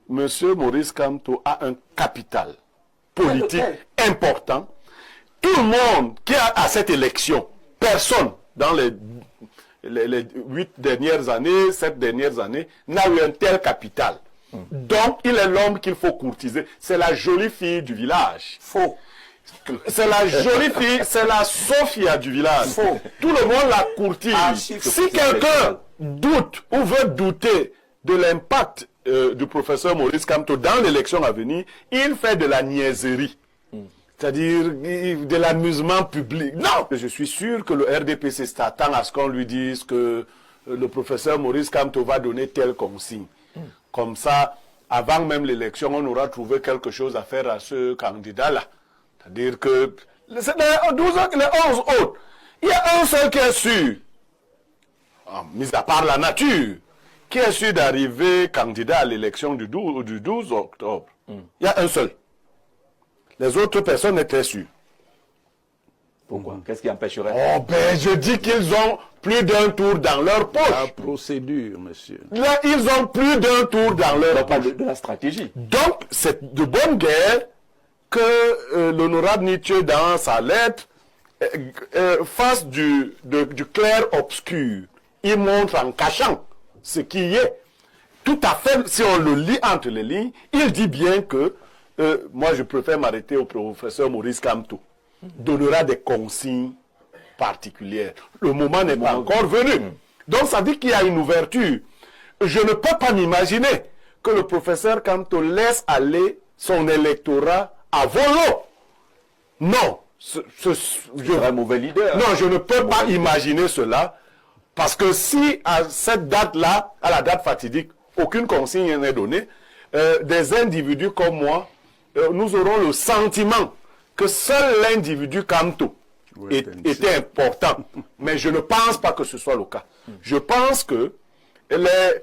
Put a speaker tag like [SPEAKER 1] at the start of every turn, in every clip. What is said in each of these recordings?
[SPEAKER 1] Monsieur Maurice Kamto a un capital politique important. Tout le monde qui a à cette élection, personne dans les 8 dernières années, 7 dernières années, n'a eu un tel capital. Donc, il est l'homme qu'il faut courtiser. C'est la jolie fille du village.
[SPEAKER 2] Faux.
[SPEAKER 1] C'est la jolie fille, c'est la Sophia du village.
[SPEAKER 2] Faux.
[SPEAKER 1] Tout le monde la courtise. Si quelqu'un doute ou veut douter de l'impact du professeur Maurice Kamto dans l'élection à venir, il fait de la niaiserie. C'est-à-dire de l'amusement public. Non! Je suis sûr que le RDPC s'attend à ce qu'on lui dise que le professeur Maurice Kamto va donner telle consigne. Comme ça, avant même l'élection, on aura trouvé quelque chose à faire à ce candidat-là. C'est-à-dire que les 11 autres, il y a un seul qui est sûr, mis à part la nature, qui est sûr d'arriver candidat à l'élection du 12 octobre. Il y a un seul. Les autres personnes étaient sûres.
[SPEAKER 2] Pourquoi? Qu'est-ce qui empêcherait?
[SPEAKER 1] Oh ben, je dis qu'ils ont plus d'un tour dans leur poche.
[SPEAKER 3] La procédure, monsieur.
[SPEAKER 1] Là, ils ont plus d'un tour dans leur poche.
[SPEAKER 2] De la stratégie.
[SPEAKER 1] Donc, c'est de bonne guerre que l'honorable Nietzsche, dans sa lettre, fasse du clair-obscur. Il montre en cachant ce qui y est. Tout à fait, si on le lit entre les lignes, il dit bien que moi, je préfère m'arrêter au professeur Maurice Kamto. Donnera des consignes particulières. Le moment n'est pas encore venu. Donc, ça dit qu'il y a une ouverture. Je ne peux pas m'imaginer que le professeur Kamto laisse aller son électorat à volo. Non.
[SPEAKER 2] Je serais un mauvais leader.
[SPEAKER 1] Non, je ne peux pas imaginer cela. Parce que si, à cette date-là, à la date fatidique, aucune consigne n'est donnée, des individus comme moi, nous aurons le sentiment que seul l'individu Kamto était important. Mais je ne pense pas que ce soit le cas. Je pense que les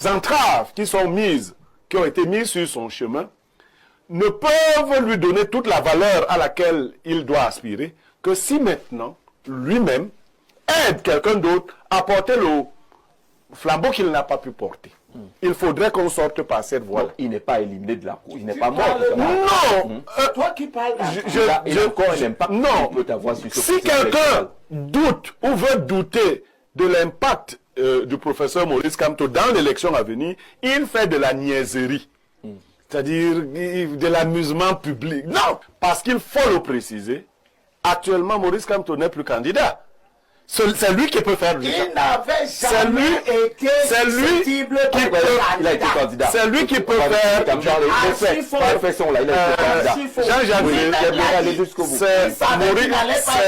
[SPEAKER 1] entraves qui ont été mises sur son chemin, ne peuvent lui donner toute la valeur à laquelle il doit aspirer, que si maintenant, lui-même, aide quelqu'un d'autre à porter le flambeau qu'il n'a pas pu porter. Il faudrait qu'on sorte par cette voie.
[SPEAKER 2] Il n'est pas éliminé de la cour, il n'est pas mort.
[SPEAKER 1] Non.
[SPEAKER 4] Toi qui parles
[SPEAKER 1] non. Si quelqu'un doute ou veut douter de l'impact du professeur Maurice Kamto dans l'élection à venir, il fait de la niaiserie. C'est-à-dire de l'amusement public. Non. Parce qu'il faut le préciser, actuellement Maurice Kamto n'est plus candidat. C'est lui qui peut faire du
[SPEAKER 4] Il n'avait jamais été susceptible
[SPEAKER 2] il a été candidat.
[SPEAKER 1] C'est lui qui peut faire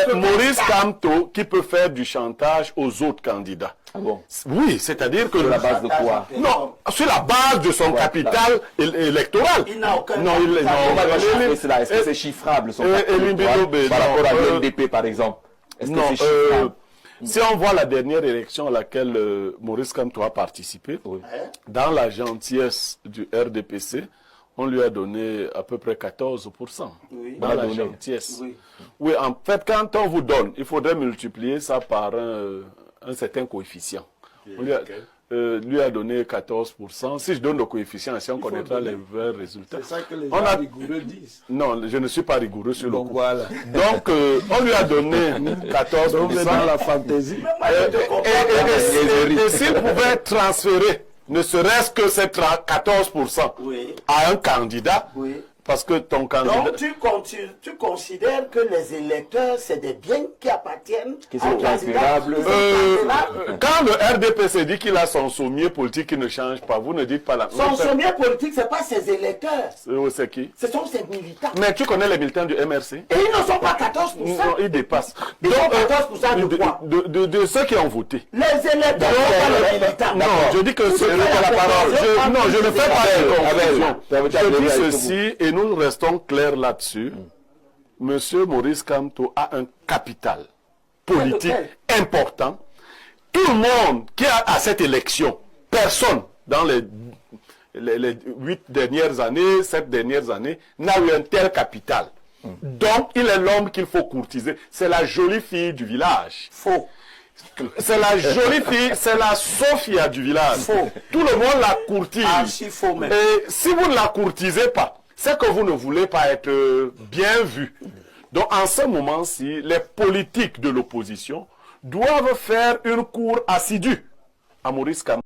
[SPEAKER 1] c'est Maurice Kamto qui peut faire du chantage aux autres candidats.
[SPEAKER 2] Ah bon?
[SPEAKER 1] Oui, c'est-à-dire que...
[SPEAKER 2] Sur la base de quoi?
[SPEAKER 1] Non, sur la base de son capital électoral.
[SPEAKER 4] Il n'a aucun...
[SPEAKER 1] Non,
[SPEAKER 2] est-ce que c'est chiffrable son capital électoral par rapport à l'UNDP par exemple? Est-ce que c'est chiffrable?
[SPEAKER 1] Si on voit la dernière élection à laquelle Maurice Kamto a participé, dans la gentillesse du RDPC, on lui a donné à peu près 14%.
[SPEAKER 4] Oui.
[SPEAKER 1] Dans la gentillesse. Oui, en fait, quand on vous donne, il faudrait multiplier ça par un certain coefficient. On lui a donné 14%. Si je donne le coefficient, si on connaîtra les vrais résultats.
[SPEAKER 3] C'est ça que les gens rigoureux disent.
[SPEAKER 1] Non, je ne suis pas rigoureux sur le coup.
[SPEAKER 3] Voilà.
[SPEAKER 1] Donc, on lui a donné 14%.
[SPEAKER 3] Donc, c'est dans la fantaisie.
[SPEAKER 1] Et s'il pouvait transférer, ne serait-ce que ces 14% à un candidat, parce que ton candidat...
[SPEAKER 4] Donc, tu considères que les électeurs, c'est des biens qui appartiennent
[SPEAKER 2] à un candidat.
[SPEAKER 1] Quand le RDPC dit qu'il a son sommier politique qui ne change pas, vous ne dites pas la...
[SPEAKER 4] Son sommier politique, ce n'est pas ses électeurs.
[SPEAKER 1] C'est qui?
[SPEAKER 4] Ce sont ses militants.
[SPEAKER 1] Mais tu connais les militants du MRC?
[SPEAKER 4] Et ils ne sont pas 14%.
[SPEAKER 1] Non, ils dépassent.
[SPEAKER 4] Ils sont 14% de quoi?
[SPEAKER 1] De ceux qui ont voté.
[SPEAKER 4] Les électeurs ne sont pas les militants.
[SPEAKER 1] Non, je dis que c'est la parole. Non, je ne fais pas de confusion. Je dis ceci et nous restons clairs là-dessus. Monsieur Maurice Kamto a un capital politique important. Tout le monde qui a à cette élection, personne dans les 8 dernières années, 7 dernières années, n'a eu un tel capital. Donc, il est l'homme qu'il faut courtiser. C'est la jolie fille du village.
[SPEAKER 4] Faux.
[SPEAKER 1] C'est la jolie fille, c'est la Sophia du village.
[SPEAKER 4] Faux.
[SPEAKER 1] Tout le monde la courtise.
[SPEAKER 4] Archi faux même.
[SPEAKER 1] Et si vous ne la courtisez pas, c'est que vous ne voulez pas être bien vu. Donc en ce moment-ci, les politiques de l'opposition doivent faire une cour assidue à Maurice Kamto.